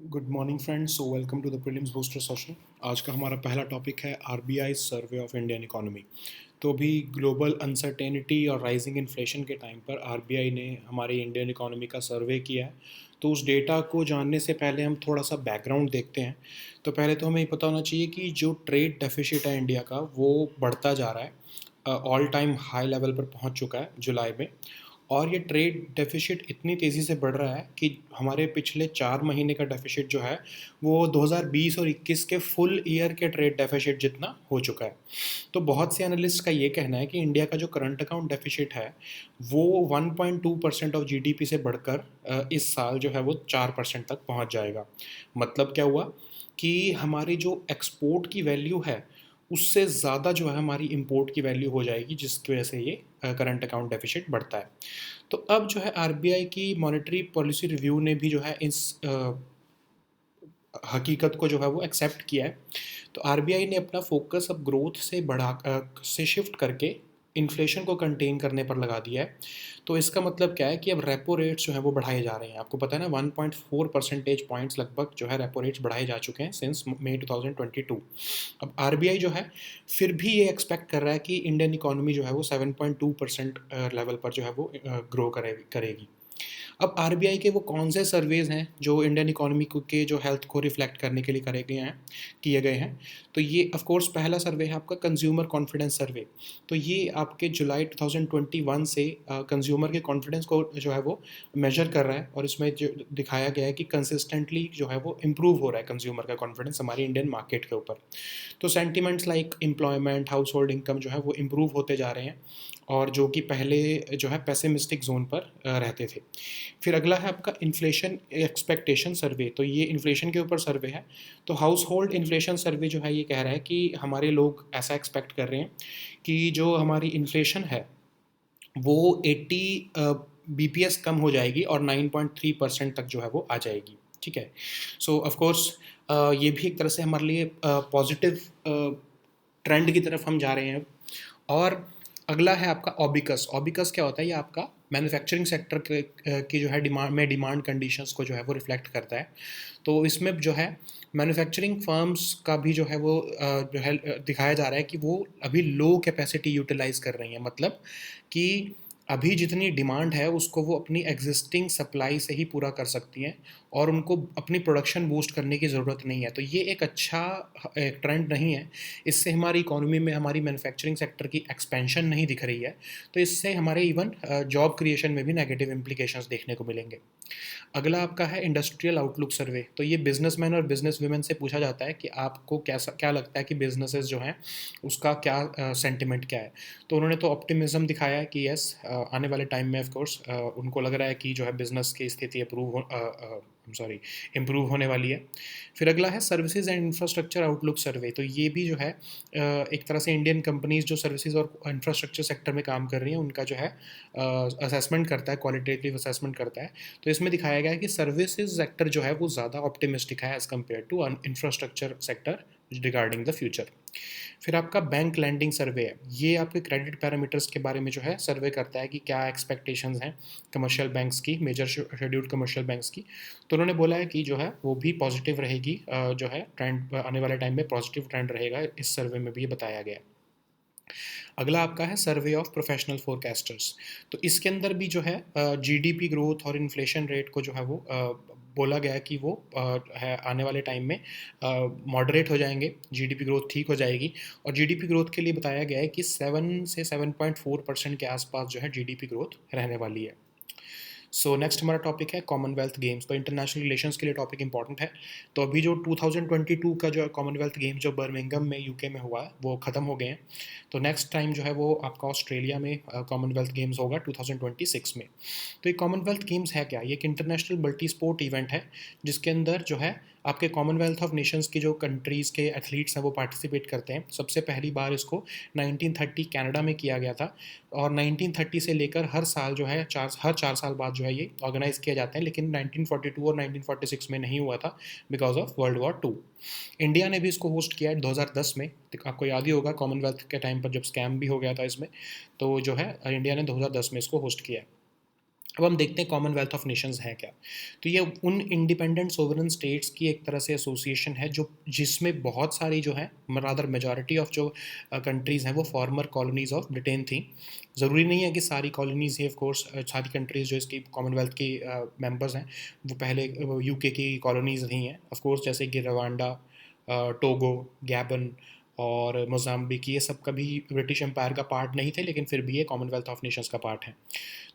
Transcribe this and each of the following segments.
Good morning friends, so welcome to the prelims booster session. आज का हमारा पहला टॉपिक है RBI survey of Indian economy. तो अभी ग्लोबल अनसर्टेनिटी और राइजिंग इन्फ्लेशन के टाइम पर आरबीआई ने हमारी इंडियन इकोनॉमी का सर्वे किया है। तो उस डेटा को जानने से पहले हम थोड़ा सा बैकग्राउंड देखते हैं। तो पहले तो हमें ये पता होना चाहिए कि जो ट्रेड डेफिसिट है इंडिया का वो बढ़ता जा रहा है, ऑल टाइम हाई लेवल पर पहुंच चुका है जुलाई में। और ये ट्रेड डेफिसिट इतनी तेज़ी से बढ़ रहा है कि हमारे पिछले 4 महीने का डेफिसिट जो है वो 2020 और 21 के फुल ईयर के ट्रेड डेफिसिट जितना हो चुका है। तो बहुत से एनालिस्ट का ये कहना है कि इंडिया का जो करंट अकाउंट डेफिसिट है वो 1.2% ऑफ जीडीपी से बढ़कर इस साल जो है वो 4% तक पहुंच जाएगा। मतलब क्या हुआ कि हमारी जो एक्सपोर्ट की वैल्यू है उससे ज़्यादा जो है हमारी इंपोर्ट की वैल्यू हो जाएगी, जिसकी वजह से ये करंट अकाउंट डेफिसिट बढ़ता है। तो अब जो है आरबीआई की मॉनेटरी पॉलिसी रिव्यू ने भी जो है इस हकीकत को जो है वो एक्सेप्ट किया है। तो आरबीआई ने अपना फोकस अब ग्रोथ से से शिफ्ट करके इन्फ्लेशन को कंटेन करने पर लगा दिया है। तो इसका मतलब क्या है कि अब रेपो रेट्स जो है वो बढ़ाए जा रहे हैं। आपको पता है ना, 1.4 परसेंटेज पॉइंट्स लगभग जो है रेपो रेट्स बढ़ाए जा चुके हैं सिंस मई 2022। अब आरबीआई जो है फिर भी ये एक्सपेक्ट कर रहा है कि इंडियन इकोनॉमी जो है वो 7.2% लेवल पर जो है वो ग्रो करेगी। अब आरबीआई के वो कौन से सर्वेज हैं जो इंडियन इकोनॉमी के जो हेल्थ को रिफ्लेक्ट करने के लिए किए गए हैं। तो ये ऑफ कोर्स पहला सर्वे है आपका कंज्यूमर कॉन्फिडेंस सर्वे। तो ये आपके जुलाई 2021 से कंज्यूमर के कॉन्फिडेंस को जो है वो मेजर कर रहा है, और इसमें जो दिखाया गया है कि कंसिस्टेंटली जो है वो इम्प्रूव हो रहा है कंज्यूमर का कॉन्फिडेंस हमारी इंडियन मार्केट के ऊपर। तो sentiments like employment, house hold income जो है वो इम्प्रूव होते जा रहे हैं, और जो कि पहले जो है पेसिमिस्टिक जोन पर रहते थे। फिर अगला है आपका इन्फ्लेशन एक्सपेक्टेशन सर्वे। तो ये इन्फ्लेशन के ऊपर सर्वे है। तो हाउस होल्ड इन्फ्लेशन सर्वे जो है ये कह रहा है कि हमारे लोग ऐसा एक्सपेक्ट कर रहे हैं कि जो हमारी इन्फ्लेशन है वो 80 बीपीएस कम हो जाएगी और 9.3% तक जो है वो आ जाएगी। ठीक है। सो ऑफ कोर्स ये भी एक तरह से हमारे लिए पॉजिटिव ट्रेंड की तरफ हम जा रहे हैं। और अगला है आपका ऑबिकस। ऑबिकस क्या होता है? ये आपका मैन्युफैक्चरिंग सेक्टर की जो है डिमांड कंडीशंस को जो है वो रिफ्लेक्ट करता है। तो इसमें जो है मैन्युफैक्चरिंग फर्म्स का भी जो है वो जो है दिखाया जा रहा है कि वो अभी लो कैपेसिटी यूटिलाइज कर रही हैं। मतलब कि अभी जितनी डिमांड है उसको वो अपनी एग्जिस्टिंग सप्लाई से ही पूरा कर सकती हैं, और उनको अपनी प्रोडक्शन बूस्ट करने की ज़रूरत नहीं है। तो ये एक अच्छा ट्रेंड नहीं है। इससे हमारी इकोनॉमी में हमारी मैन्युफैक्चरिंग सेक्टर की एक्सपेंशन नहीं दिख रही है। तो इससे हमारे इवन जॉब क्रिएशन में भी नेगेटिव इम्प्लीकेशंस देखने को मिलेंगे। अगला आपका है इंडस्ट्रियल आउटलुक सर्वे। तो ये बिजनेसमैन और बिजनेस वुमेन से पूछा जाता है कि आपको कैसा क्या लगता है कि बिजनेसेस जो हैं उसका क्या सेंटिमेंट क्या है। तो उन्होंने तो ऑप्टिमिज्म दिखाया है कि यस, आने वाले टाइम में ऑफ कोर्स उनको लग रहा है कि जो है बिजनेस की स्थिति इम्प्रूव होने वाली है। फिर अगला है सर्विसेज एंड इंफ्रास्ट्रक्चर आउटलुक सर्वे। तो ये भी जो है एक तरह से इंडियन कंपनीज जो सर्विसेज और इंफ्रास्ट्रक्चर सेक्टर में काम कर रही हैं उनका जो है असेसमेंट करता है, क्वालिटेटिव असेसमेंट करता है। तो इसमें दिखाया गया है कि सर्विसेज सेक्टर जो है वो ज़्यादा ऑप्टिमिस्टिक है as compare to infrastructure sector regarding the future. फिर आपका बैंक लैंडिंग सर्वे है। ये आपके क्रेडिट पैरामीटर्स के बारे में जो है सर्वे करता है कि क्या एक्सपेक्टेशंस हैं कमर्शियल बैंक्स की, मेजर शेड्यूल्ड कमर्शियल बैंक्स की। तो उन्होंने बोला है कि जो है वो भी पॉजिटिव रहेगी, जो है ट्रेंड आने वाले टाइम में पॉजिटिव ट्रेंड रहेगा, इस सर्वे में भी ये बताया गया है। अगला आपका है सर्वे ऑफ प्रोफेशनल फोरकास्टर्स। तो इसके अंदर भी जो है जीडीपी ग्रोथ और इन्फ्लेशन रेट को जो है वो बोला गया है कि वो है आने वाले टाइम में मॉडरेट हो जाएंगे, जीडीपी ग्रोथ ठीक हो जाएगी। और जीडीपी ग्रोथ के लिए बताया गया है कि 7 से 7.4% के आसपास जो है जीडीपी ग्रोथ रहने वाली है। सो नेक्स्ट हमारा टॉपिक है कॉमनवेल्थ गेम्स। तो इंटरनेशनल रिलेशंस के लिए टॉपिक इंपॉर्टेंट है। तो अभी जो 2022 का जो कॉमनवेल्थ गेम्स जो बर्मिंघम में यूके में हुआ है वो ख़त्म हो गए हैं। तो नेक्स्ट टाइम जो है वो आपका ऑस्ट्रेलिया में कॉमनवेल्थ गेम्स होगा 2026 में। तो ये कॉमनवेल्थ गेम्स है क्या? ये एक इंटरनेशनल मल्टी स्पोर्ट इवेंट है जिसके अंदर जो है आपके कॉमनवेल्थ ऑफ नेशंस की जो कंट्रीज़ के एथलीट्स हैं वो पार्टिसिपेट करते हैं। सबसे पहली बार इसको 1930 कनाडा में किया गया था, और 1930 से लेकर हर साल जो है हर 4 साल बाद जो है ये ऑर्गेनाइज किए जाते हैं। लेकिन 1942 और 1946 में नहीं हुआ था because of world war 2। India ने भी इसको होस्ट किया है 2010 में। तो आपको याद ही होगा कॉमनवेल्थ के टाइम पर जब स्कैम भी हो गया था इसमें, तो जो है इंडिया ने 2010 में इसको होस्ट किया है। अब हम देखते हैं कॉमनवेल्थ ऑफ नेशंस है क्या। तो ये उन इंडिपेंडेंट सोवरेन स्टेट्स की एक तरह से एसोसिएशन है जो जिसमें बहुत सारी जो है रादर मेजॉरिटी ऑफ जो कंट्रीज़ हैं वो फॉर्मर कॉलोनीज़ ऑफ ब्रिटेन थी। ज़रूरी नहीं है कि सारी कॉलोनीज़ ही ऑफ कोर्स सारी कंट्रीज़ जो इसकी कॉमनवेल्थ की मेंबर्स हैं वो पहले यूके की कॉलोनीज़ रही हैं ऑफ कोर्स, जैसे कि रवांडा, टोगो, गैबन और मोज़ाम्बिक, ये सब कभी ब्रिटिश एम्पायर का पार्ट नहीं थे लेकिन फिर भी ये कॉमनवेल्थ ऑफ नेशंस का पार्ट है।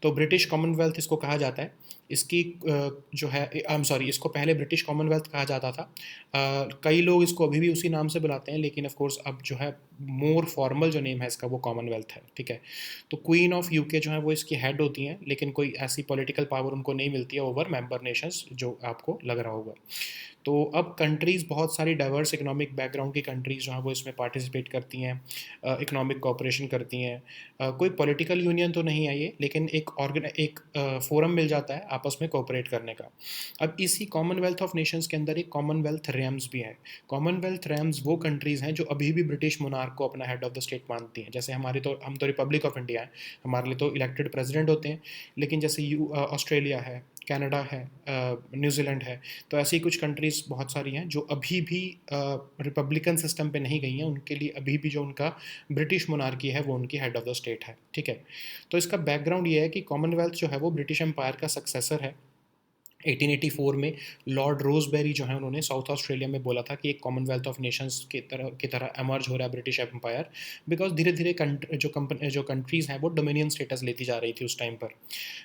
तो ब्रिटिश कॉमनवेल्थ इसको कहा जाता है। इसकी जो है आई एम सॉरी, इसको पहले ब्रिटिश कॉमनवेल्थ कहा जाता था। कई लोग इसको अभी भी उसी नाम से बुलाते हैं लेकिन ऑफ कोर्स अब जो है मोर फॉर्मल जो नेम है इसका वो कॉमनवेल्थ है, ठीक है। तो क्वीन ऑफ यूके जो है वो इसकी हेड होती हैं लेकिन कोई ऐसी पॉलिटिकल पावर उनको नहीं मिलती है ओवर मेंबर नेशंस, जो आपको लग रहा होगा। तो अब कंट्रीज़ बहुत सारी डाइवर्स इकोनॉमिक बैकग्राउंड की कंट्रीज़ जो हैं वो इसमें पार्टिसिपेट करती हैं, इकोनॉमिक कोऑपरेशन करती हैं। कोई पॉलिटिकल यूनियन तो नहीं है ये, लेकिन एक फोरम मिल जाता है आपस में कोऑपरेट करने का। अब इसी कॉमनवेल्थ ऑफ नेशंस के अंदर एक कॉमनवेल्थ रैम्स भी है। कॉमनवेल्थ रैम्स वो कंट्रीज़ हैं जो अभी भी ब्रिटिश मोनार्क को अपना हेड ऑफ द स्टेट मानती हैं। जैसे हम तो रिपब्लिक ऑफ इंडिया हैं, हमारे लिए तो इलेक्टेड प्रेसिडेंट होते हैं, लेकिन जैसे ऑस्ट्रेलिया है, कनाडा है, न्यूजीलैंड है, तो ऐसी कुछ कंट्रीज़ बहुत सारी हैं जो अभी भी रिपब्लिकन सिस्टम पे नहीं गई हैं। उनके लिए अभी भी जो उनका ब्रिटिश मोनार्की है वो उनकी हेड ऑफ़ द स्टेट है, ठीक है। तो इसका बैकग्राउंड ये है कि कॉमनवेल्थ जो है वो ब्रिटिश एम्पायर का सक्सेसर है। 1884 में लॉर्ड रोज़बेरी जो है उन्होंने साउथ ऑस्ट्रेलिया में बोला था कि एक कॉमनवेल्थ ऑफ नेशंस की तरह एमर्ज हो रहा है ब्रिटिश एम्पायर, बिकॉज धीरे धीरे जो कंट्रीज़ हैं वो डोमिनियन स्टेटस लेती जा रही थी उस टाइम पर।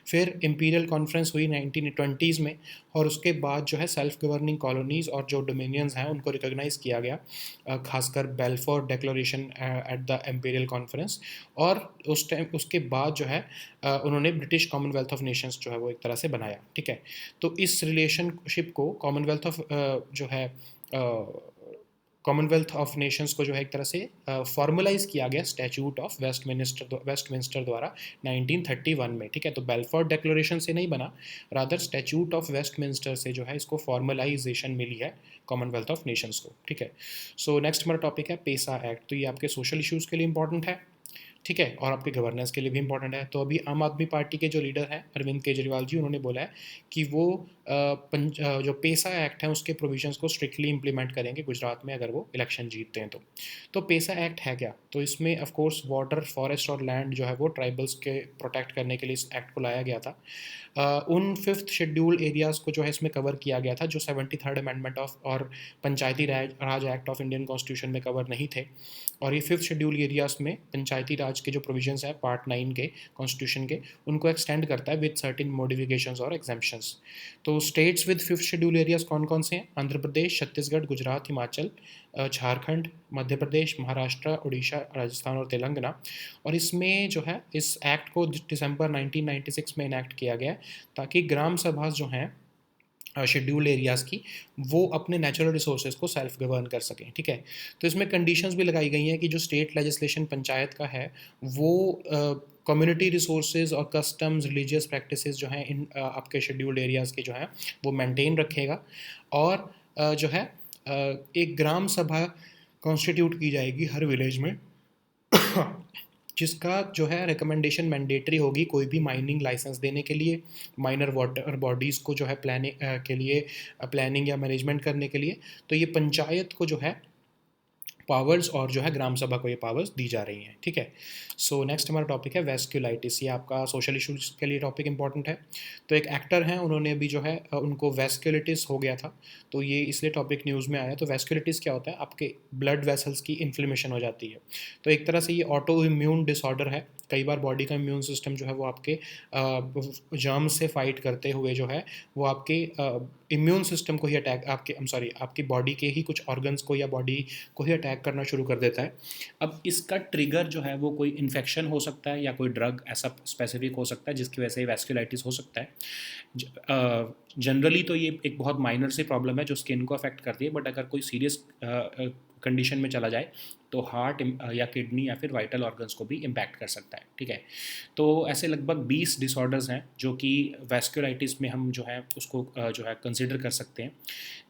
फिर इंपीरियल कॉन्फ्रेंस हुई 1920s में, और उसके बाद जो है सेल्फ गवर्निंग कॉलोनीज़ और जो डोमिनियंस हैं उनको रिकॉग्नाइज़ किया गया, खासकर Balfour declaration at the imperial conference. और उस टाइम उसके बाद जो है उन्होंने ब्रिटिश कॉमनवेल्थ ऑफ नेशंस जो है वो एक तरह से बनाया, ठीक है। तो इस रिलेशनशिप को कॉमनवेल्थ ऑफ नेशंस को जो है एक तरह से फॉर्मलाइज किया गया स्टैच्यूट ऑफ वेस्टमिंस्टर द्वारा 1931 में, ठीक है। तो बेल्फोर्ड डिक्लेरेशन से नहीं बना, रादर स्टैच्यूट ऑफ वेस्टमिंस्टर से जो है इसको फॉर्मलाइजेशन मिली है कॉमनवेल्थ ऑफ नेशंस को, ठीक है। सो नेक्स्ट हमारा टॉपिक है पेसा एक्ट। तो ये आपके सोशल इश्यूज़ के लिए इंपॉर्टेंट है, ठीक है, और आपके गवर्नेंस के लिए भी इंपॉर्टेंट है। तो अभी आम आदमी पार्टी के जो लीडर हैं अरविंद केजरीवाल जी, उन्होंने बोला है कि वो जो पेसा एक्ट है उसके प्रोविजंस को स्ट्रिक्टली इंप्लीमेंट करेंगे गुजरात में अगर वो इलेक्शन जीतते हैं तो पेसा एक्ट है क्या? तो इसमें ऑफ कोर्स वाटर, फॉरेस्ट और लैंड जो है वो ट्राइबल्स के प्रोटेक्ट करने के लिए इस एक्ट को लाया गया था। उन फिफ्थ शेड्यूल एरियाज़ को जो है इसमें कवर किया गया था जो 73rd अमेंडमेंट ऑफ और पंचायती राज एक्ट ऑफ इंडियन कॉन्स्टिट्यूशन में कवर नहीं थे। और ये फिफ्थ शेड्यूल एरियाज़ में पंचायती राज के जो प्रोविजंस है पार्ट 9 के कॉन्स्टिट्यूशन के, उनको एक्सटेंड करता है विद सर्टेन मॉडिफिकेशंस और एग्जेम्पशंस। तो states with fifth schedule areas कौन कौन से हैं? आंध्र प्रदेश, छत्तीसगढ़, गुजरात, हिमाचल, झारखंड, मध्य प्रदेश, महाराष्ट्र, उड़ीसा, राजस्थान और तेलंगाना। और इसमें जो है इस एक्ट को दिसंबर 1996 में इनैक्ट किया गया ताकि ग्राम सभा जो हैं शेड्यूल एरियाज़ की, वो अपने नेचुरल रिसोर्सेज को सेल्फ गवर्न कर सकें, ठीक है। तो इसमें कंडीशंस भी लगाई गई हैं कि जो स्टेट लेजिस्लेशन पंचायत का है वो कम्युनिटी रिसोर्सेज और कस्टम्स, रिलीजियस प्रैक्टिसेस जो हैं इन आपके शेड्यूल्ड एरियाज़ के जो हैं वो मेंटेन रखेगा। और जो है एक ग्राम सभा कॉन्स्टिट्यूट की जाएगी हर विलेज में जिसका जो है रिकमेंडेशन मैंडेटरी होगी कोई भी माइनिंग लाइसेंस देने के लिए, माइनर वाटर बॉडीज़ को जो है प्लानिंग या मैनेजमेंट करने के लिए। तो ये पंचायत को जो है पावर्स और जो है ग्राम सभा को ये पावर्स दी जा रही हैं, ठीक है। सो नेक्स्ट हमारा टॉपिक है वेस्क्यूलाइटिस। ये आपका सोशल इशूज़ के लिए टॉपिक इंपॉर्टेंट है। तो एक एक्टर हैं, उन्होंने अभी जो है उनको वेस्क्यूलाइटिस हो गया था, तो ये इसलिए टॉपिक न्यूज़ में आया। तो वेस्क्यूलाइटिस क्या होता है? आपके ब्लड वेसल्स की इन्फ्लेमेशन हो जाती है। तो एक तरह से ये ऑटो इम्यून डिसऑर्डर है। कई बार बॉडी का इम्यून सिस्टम जो है वो आपके जर्म्स से फाइट करते हुए जो है वो आपके इम्यून सिस्टम को ही अटैक आपकी बॉडी के ही कुछ ऑर्गन्स को या बॉडी को ही अटैक करना शुरू कर देता है। अब इसका ट्रिगर जो है वो कोई इन्फेक्शन हो सकता है या कोई ड्रग ऐसा स्पेसिफिक हो सकता है जिसकी वजह से वेस्कुलाइटिस हो सकता है। जनरली तो ये एक बहुत माइनर सी प्रॉब्लम है जो स्किन को अफेक्ट करती है, बट अगर कोई सीरियस कंडीशन में चला जाए तो हार्ट या किडनी या फिर वाइटल ऑर्गन्स को भी इम्पैक्ट कर सकता है, ठीक है। तो ऐसे लगभग 20 डिसऑर्डर्स हैं जो कि वैस्कुलाइटिस में हम जो है उसको जो है कंसिडर कर सकते हैं।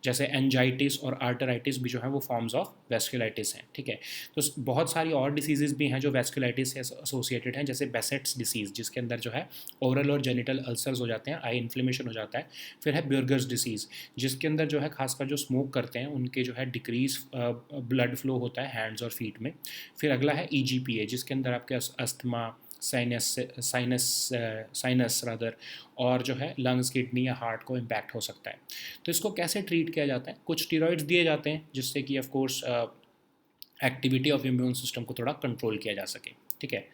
जैसे एंजाइटिस और आर्टराइटिस भी जो है वो फॉर्म्स ऑफ वैस्कुलाइटिस हैं, ठीक है। तो बहुत सारी और डिसीज़ भी हैं जो वैस्कुलाइटिस से एसोसिएटेड हैं, जैसे बेसेट्स डिसीज़ जिसके अंदर जो है ओरल और जेनिटल अल्सर्स हो जाते हैं, आई इन्फ्लेमेशन हो जाता है। फिर है ब्यूर्गर्स डिसीज़ जिसके अंदर जो है खासकर जो स्मोक करते हैं उनके जो है डिक्रीज ब्लड फ्लो होता है हैंड्स और फीट में। फिर अगला है ईजीपीए जिसके अंदर आपके asthma, sinus sinus sinus rather, और जो है लंग्स, किडनी या हार्ट को इम्पैक्ट हो सकता है। तो इसको कैसे ट्रीट किया जाता है? कुछ स्टीरॉइड्स दिए जाते हैं जिससे कि of course activity of immune system को थोड़ा कंट्रोल किया जा सके, ठीक है।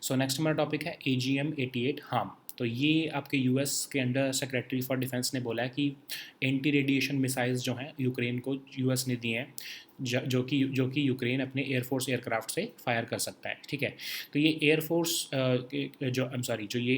सो नेक्स्ट हमारा टॉपिक है AGM-88 हार्म। तो ये आपके यूएस के अंडर सेक्रेटरी फॉर डिफेंस ने बोला है कि एंटी रेडिएशन मिसाइल्स जो हैं यूक्रेन को यूएस ने दिए हैं, जो कि यूक्रेन अपने एयरफोर्स एयरक्राफ्ट से फायर कर सकता है, ठीक है। तो ये एयरफोर्स जो ये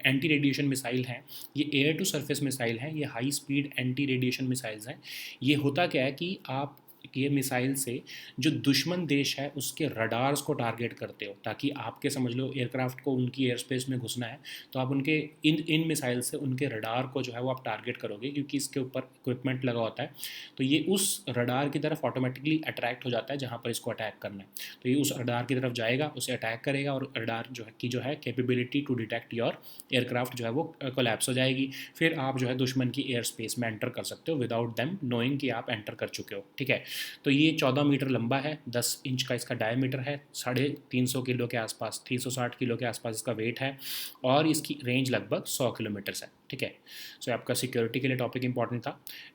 एंटी रेडिएशन मिसाइल हैं, ये एयर टू सरफेस मिसाइल हैं, ये high speed anti radiation missiles हैं। ये होता क्या है कि आप ये मिसाइल से जो दुश्मन देश है उसके रडार्स को टारगेट करते हो, ताकि आपके समझ लो एयरक्राफ्ट को उनकी एयर स्पेस में घुसना है तो आप उनके इन मिसाइल से उनके रडार को जो है वो आप टारगेट करोगे, क्योंकि इसके ऊपर इक्विपमेंट लगा होता है। तो ये उस रडार की तरफ ऑटोमेटिकली अट्रैक्ट हो जाता है जहाँ पर इसको अटैक करना है। तो ये उस रडार की तरफ जाएगा, उसे अटैक करेगा, और रडार जो है capability to detect your aircraft जो है वो कोलैप्स हो जाएगी। फिर आप जो है दुश्मन की एयर स्पेस में एंटर कर सकते हो विदाउट देम नोइंग कि आप एंटर कर चुके हो, ठीक है। तो ये 14 मीटर लंबा है, 10 इंच का इसका डायमीटर है, 350 किलो के आसपास, 360 किलो के आसपास इसका वेट है, और इसकी रेंज लगभग 100 किलोमीटर्स है, ठीक है। सो आपका सिक्योरिटी के लिए टॉपिक इंपॉर्टेंट था।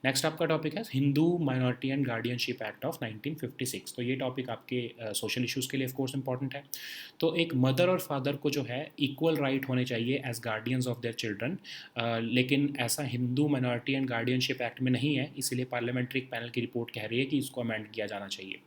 नेक्स्ट आपका टॉपिक है Hindu minority and guardianship act of 1956। तो ये टॉपिक आपके सोशल इश्यूज़ के लिए ऑफकोर्स इंपॉर्टेंट है। तो एक मदर और फादर को जो है इक्वल राइट होने चाहिए as guardians of their children, लेकिन ऐसा Hindu minority and guardianship act में नहीं है, इसीलिए पार्लियामेंट्री पैनल की रिपोर्ट कह रही है कि इसको अमेंड किया जाना चाहिए।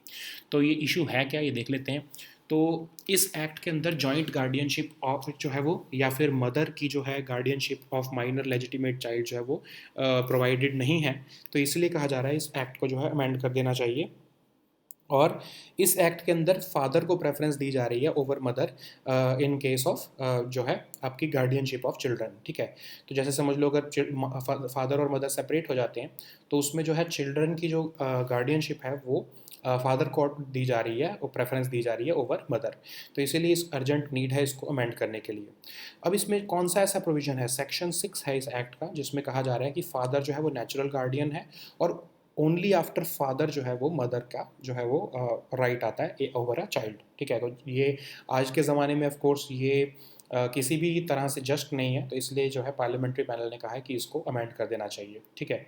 तो ये इशू है क्या, ये देख लेते हैं। तो इस एक्ट के अंदर जॉइंट गार्डियनशिप ऑफ जो है वो, या फिर मदर की जो है guardianship of minor legitimate child जो है वो प्रोवाइडेड नहीं है। तो इसलिए कहा जा रहा है इस एक्ट को जो है अमेंड कर देना चाहिए। और इस एक्ट के अंदर फादर को प्रेफरेंस दी जा रही है over mother in case of जो है आपकी गार्डियनशिप ऑफ चिल्ड्रन, ठीक है। तो जैसे समझ लो अगर फादर और मदर सेपरेट हो जाते हैं तो उसमें जो है चिल्ड्रन की जो गार्डियनशिप है वो फादर को दी जा रही है, वो प्रेफरेंस दी जा रही है ओवर मदर। तो इसीलिए इस अर्जेंट नीड है इसको अमेंड करने के लिए। अब इसमें कौन सा ऐसा प्रोविजन है, सेक्शन 6 है इस एक्ट का, जिसमें कहा जा रहा है कि फादर जो है वो नेचुरल गार्डियन है, और ओनली आफ्टर फादर जो है वो मदर का जो है वो राइट आता है ओवर अ चाइल्ड, ठीक है। तो ये आज के ज़माने में ऑफ कोर्स ये किसी भी तरह से जस्ट नहीं है, तो इसलिए जो है पार्लियामेंट्री पैनल ने कहा है कि इसको अमेंड कर देना चाहिए, ठीक है।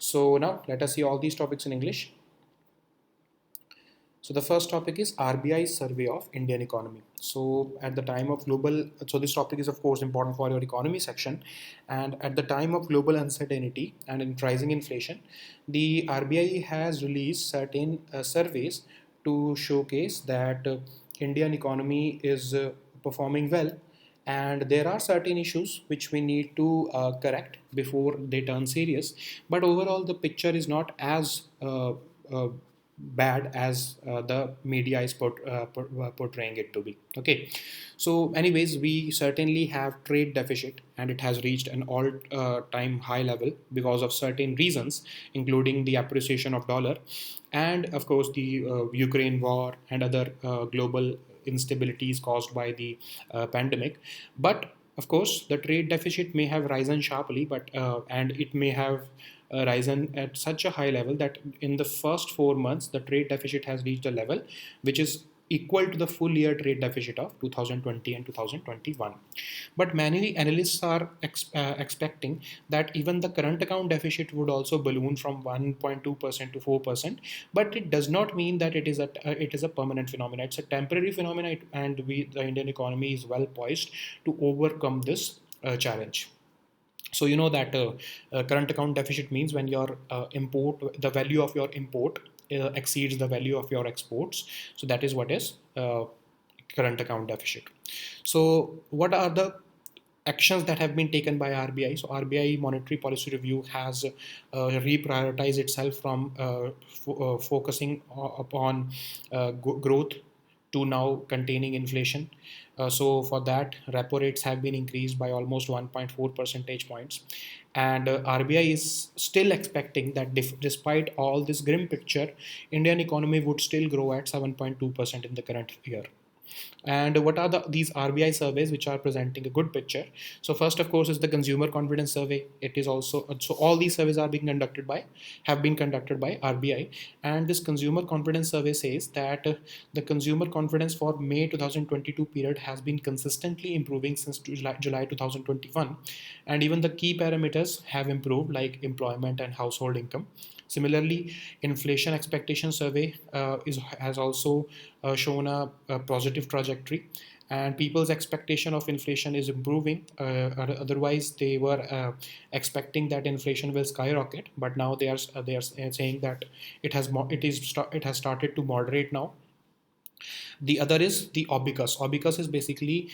So now let us see all these topics in English. So the first topic is RBI's survey of Indian economy. So at the time of global, so this topic is of course important for your economy section. And at the time of global uncertainty and in rising inflation, the RBI has released certain surveys to showcase that Indian economy is performing well, and there are certain issues which we need to correct before they turn serious. But overall, the picture is not as bad as the media is portraying it to be. Okay, so anyways, we certainly have trade deficit, and it has reached an all-time high level because of certain reasons, including the appreciation of dollar, and of course the Ukraine war and other global instabilities caused by the pandemic. But of course, the trade deficit may have risen sharply, but and it may have risen at such a high level that in the first 4 months, the trade deficit has reached a level which is equal to the full year trade deficit of 2020 and 2021. But many analysts are expecting that even the current account deficit would also balloon from 1.2% to 4%. But it does not mean that it is a permanent phenomenon. It's a temporary phenomenon, and the Indian economy is well poised to overcome this challenge. So you know that current account deficit means when your the value of your import exceeds the value of your exports. So that is what is current account deficit. So what are the actions that have been taken by RBI. So RBI Monetary Policy Review has reprioritized itself from focusing upon growth to now containing inflation. So for that, repo rates have been increased by almost 1.4 percentage points, and RBI is still expecting that despite all this grim picture, Indian economy would still grow at 7.2% in the current year. And what are these RBI surveys which are presenting a good picture? So first, of course, is the consumer confidence survey. It is also, so all these surveys are being conducted by, have been conducted by RBI, and this consumer confidence survey says that the consumer confidence for May 2022 period has been consistently improving since July 2021, and even the key parameters have improved like employment and household income. Similarly, inflation expectation survey has also shown a positive trajectory, and people's expectation of inflation is improving. Otherwise, they were expecting that inflation will skyrocket, but now they are saying that it has started to moderate now. The other is the Obicus. Obicus is basically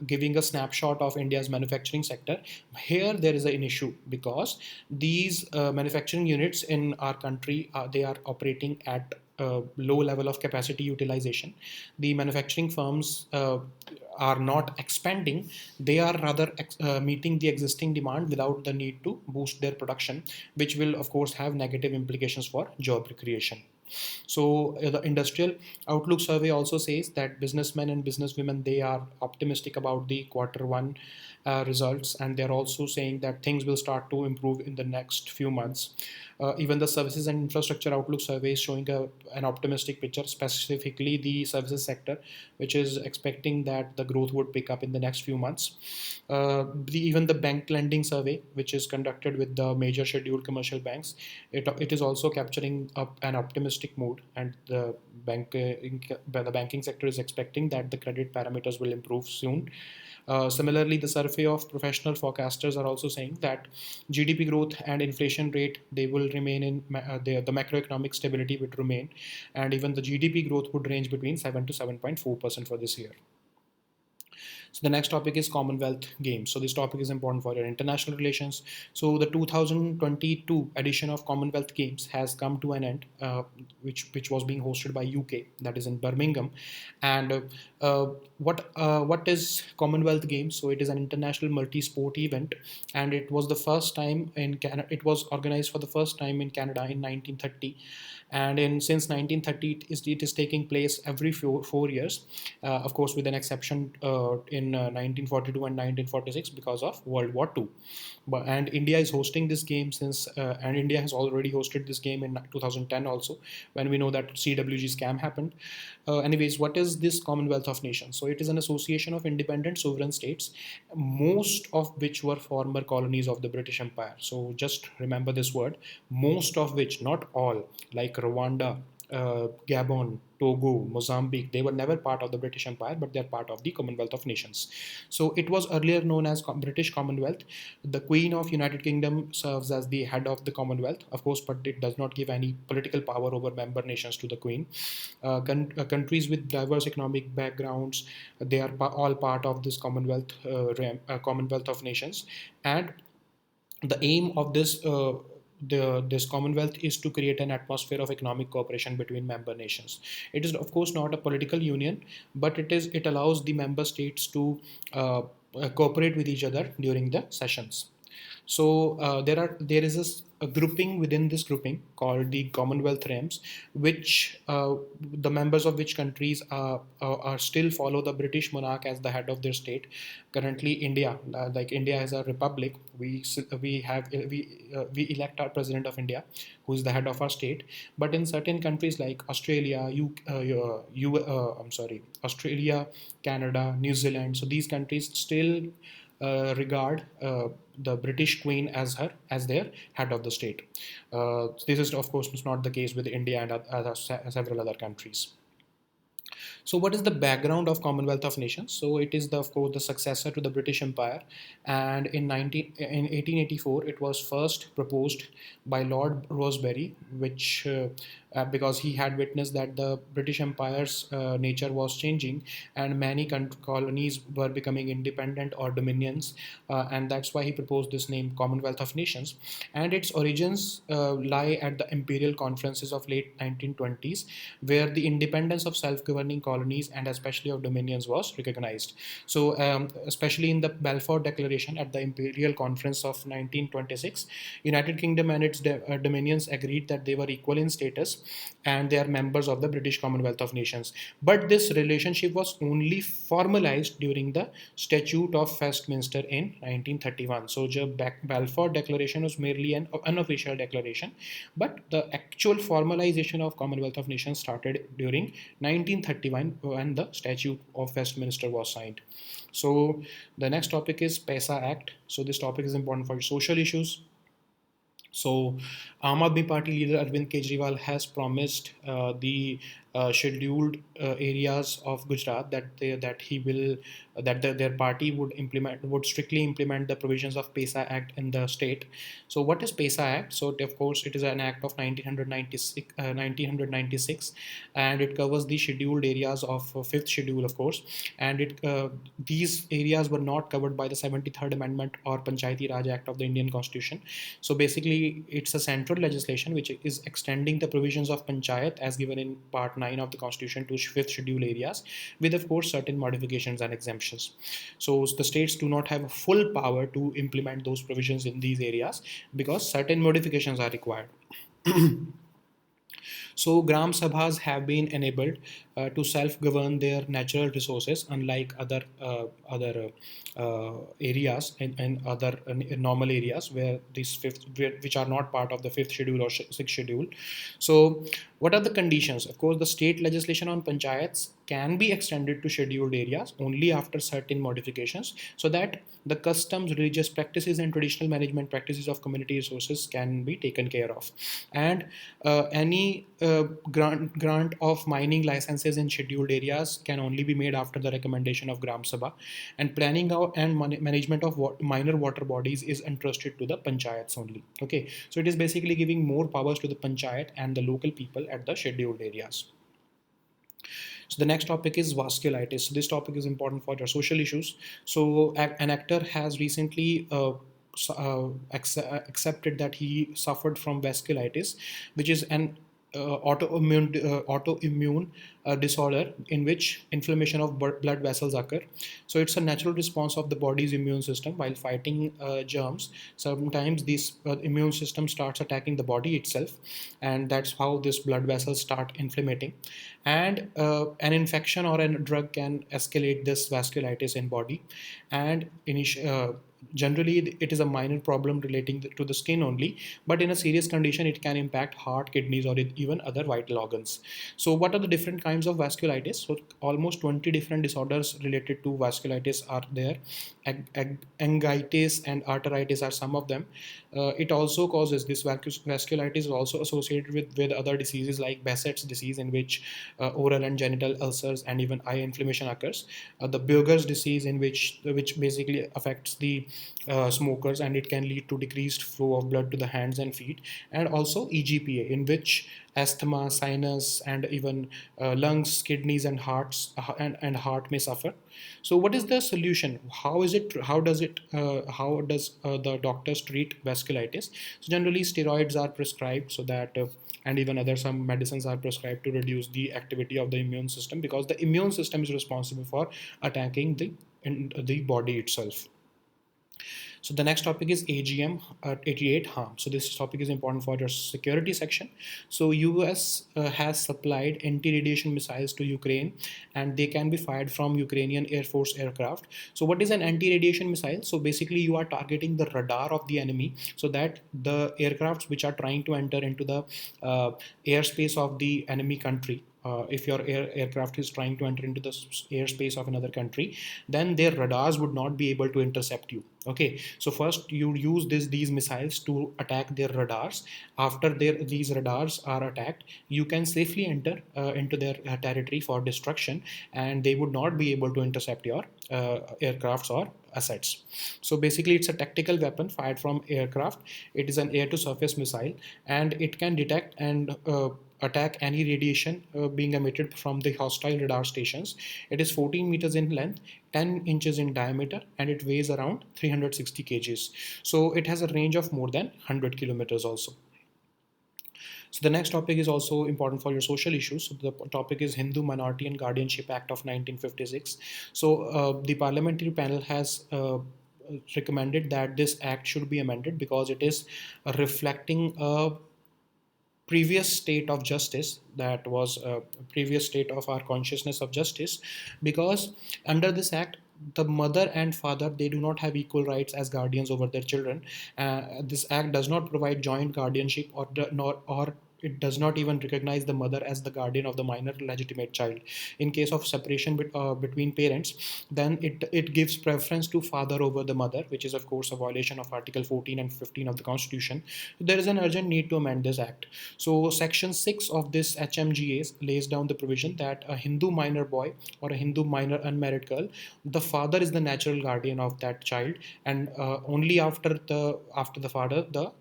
giving a snapshot of India's manufacturing sector. Here there is an issue because these manufacturing units in our country, they are operating at low level of capacity utilization. The manufacturing firms are not expanding, they are rather meeting the existing demand without the need to boost their production, which will of course have negative implications for job creation. So the industrial outlook survey also says that businessmen and businesswomen, they are optimistic about the quarter one results, and they're also saying that things will start to improve in the next few months. Even the services and infrastructure outlook survey is showing an optimistic picture, specifically the services sector, which is expecting that the growth would pick up in the next few months. Even the bank lending survey, which is conducted with the major scheduled commercial banks, it is also capturing up an optimistic mood, and the banking sector is expecting that the credit parameters will improve soon. Similarly, the survey of professional forecasters are also saying that GDP growth and inflation rate, they will remain in the macroeconomic stability would remain, and even the GDP growth would range between 7 to 7.4% for this year. So the next topic is Commonwealth Games. So this topic is important for your international relations. So the 2022 edition of Commonwealth Games has come to an end, which was being hosted by UK, that is in Birmingham. And what is Commonwealth Games? So it is an international multi-sport event, and it was the first time in Canada. It was organized for the first time in Canada in 1930, and since 1930 it is taking place every 4 years, of course with an exception in 1942 and 1946 because of World War II. And India is hosting this game and India has already hosted this game in 2010 also, when we know that CWG scam happened. Anyways, what is this Commonwealth of Nations? So it is an association of independent sovereign states, most of which were former colonies of the British Empire. So just remember this word, most of which, not all, like Rwanda, Gabon, Togo, Mozambique, they were never part of the British Empire, but they're part of the Commonwealth of Nations. So it was earlier known as British Commonwealth. The Queen of United Kingdom serves as the head of the Commonwealth, of course, but it does not give any political power over member nations to the Queen. Countries with diverse economic backgrounds, they are all part of this Commonwealth of Nations, and the aim of this Commonwealth is to create an atmosphere of economic cooperation between member nations. It is of course not a political union, but it allows the member states to cooperate with each other during the sessions. So there is a grouping within this grouping called the Commonwealth Realms, which the members of which countries are still follow the British monarch as the head of their state. Currently, India, like India is a republic, we elect our president of India, who is the head of our state. But in certain countries like Australia, Australia, Canada, New Zealand, so these countries still regard the British Queen as their head of the state. This is of course not the case with India and several other countries. So what is the background of Commonwealth of Nations? So it is of course the successor to the British Empire, and in 1884 it was first proposed by Lord Rosebery, which because he had witnessed that the British Empire's nature was changing, and many colonies were becoming independent or dominions, and that's why he proposed this name Commonwealth of Nations. And its origins lie at the imperial conferences of late 1920s, where the independence of self-governing colonies and especially of dominions was recognized. So especially in the Balfour Declaration at the Imperial Conference of 1926, United Kingdom and its dominions agreed that they were equal in status and they are members of the British Commonwealth of Nations. But this relationship was only formalized during the Statute of Westminster in 1931. So the Balfour Declaration was merely an unofficial declaration, but the actual formalization of Commonwealth of Nations started during 1931 when the Statute of Westminster was signed. So the next topic is PESA Act. So this topic is important for social issues. So, Aam Aadmi Party leader Arvind Kejriwal has promised the scheduled areas of Gujarat that their party would strictly implement the provisions of PESA Act in the state. So, what is PESA Act? So, of course, it is an act of 1996, and it covers the scheduled areas of fifth schedule, of course, and these areas were not covered by the 73rd Amendment or Panchayati Raj Act of the Indian Constitution. So basically, it's a central legislation which is extending the provisions of Panchayat as given in Part 9 of the Constitution to fifth schedule areas, with of course certain modifications and exemptions. So the states do not have full power to implement those provisions in these areas because certain modifications are required. So Gram Sabhas have been enabled to self-govern their natural resources, unlike other areas and other normal areas where which are not part of the fifth schedule or sixth schedule. So, what are the conditions? Of course, the state legislation on panchayats can be extended to scheduled areas only after certain modifications, so that the customs, religious practices, and traditional management practices of community resources can be taken care of. And any grant of mining licenses in scheduled areas can only be made after the recommendation of Gram Sabha, and planning out and management of minor water bodies is entrusted to the panchayats only. Okay, so it is basically giving more powers to the panchayat and the local people at the scheduled areas. So the next topic is vasculitis. So this topic is important for your social issues. So an actor has recently accepted that he suffered from vasculitis, which is an autoimmune disorder in which inflammation of blood vessels occur. So it's a natural response of the body's immune system while fighting germs. Sometimes this immune system starts attacking the body itself, and that's how this blood vessels start inflamming. And an infection or a drug can escalate this vasculitis in body, and generally it is a minor problem relating to the skin only, but in a serious condition it can impact heart, kidneys, or even other vital organs. So what are the different kinds of vasculitis? So almost 20 different disorders related to vasculitis are there. Angiitis and arteritis are some of them. It also causes this vasculitis is also associated with other diseases like Behçet's disease, in which oral and genital ulcers and even eye inflammation occurs. The Buerger's disease, in which basically affects the smokers, and it can lead to decreased flow of blood to the hands and feet. And also EGPA, in which asthma, sinus, and even lungs, kidneys, and hearts and heart may suffer. So what is the solution? How does the doctors treat vasculitis? So generally steroids are prescribed, so that and even other some medicines are prescribed to reduce the activity of the immune system, because the immune system is responsible for attacking the body itself. So the next topic is AGM 88 harm. So this topic is important for your security section. So US has supplied anti-radiation missiles to Ukraine, and they can be fired from Ukrainian Air Force aircraft. So what is an anti-radiation missile? So basically you are targeting the radar of the enemy, so that the aircrafts which are trying to enter into the airspace of the enemy country, if your aircraft is trying to enter into the airspace of another country, then their radars would not be able to intercept you. Okay, so first you use these missiles to attack their radars. After these radars are attacked, you can safely enter into their territory for destruction, and they would not be able to intercept your aircrafts or assets. So basically it's a tactical weapon fired from aircraft. It is an air to surface missile, and it can detect and attack any radiation being emitted from the hostile radar stations. It is 14 meters in length, 10 inches in diameter, and it weighs around 360 kgs. So it has a range of more than 100 kilometers also. So the next topic is also important for your social issues. So the topic is Hindu Minority and Guardianship Act of 1956. So the parliamentary panel has recommended that this act should be amended because it is reflecting a previous state of justice, that was a previous state of our consciousness of justice, because under this act the mother and father, they do not have equal rights as guardians over their children. This act does not provide joint guardianship, or it does not even recognize the mother as the guardian of the minor legitimate child. In case of separation between parents, then it gives preference to father over the mother, which is of course a violation of article 14 and 15 of the constitution. There is an urgent need to amend this act. So section 6 of this HMGA lays down the provision that a Hindu minor boy or a Hindu minor unmarried girl, the father is the natural guardian of that child, and only after the father, the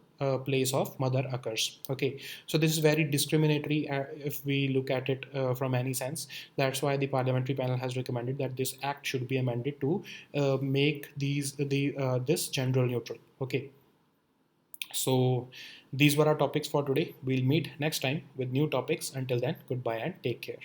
place of mother occurs. Okay, so this is very discriminatory if we look at it from any sense. That's why the parliamentary panel has recommended that this act should be amended to make this gender neutral. Okay, so these were our topics for today. We'll meet next time with new topics. Until then, goodbye and take care.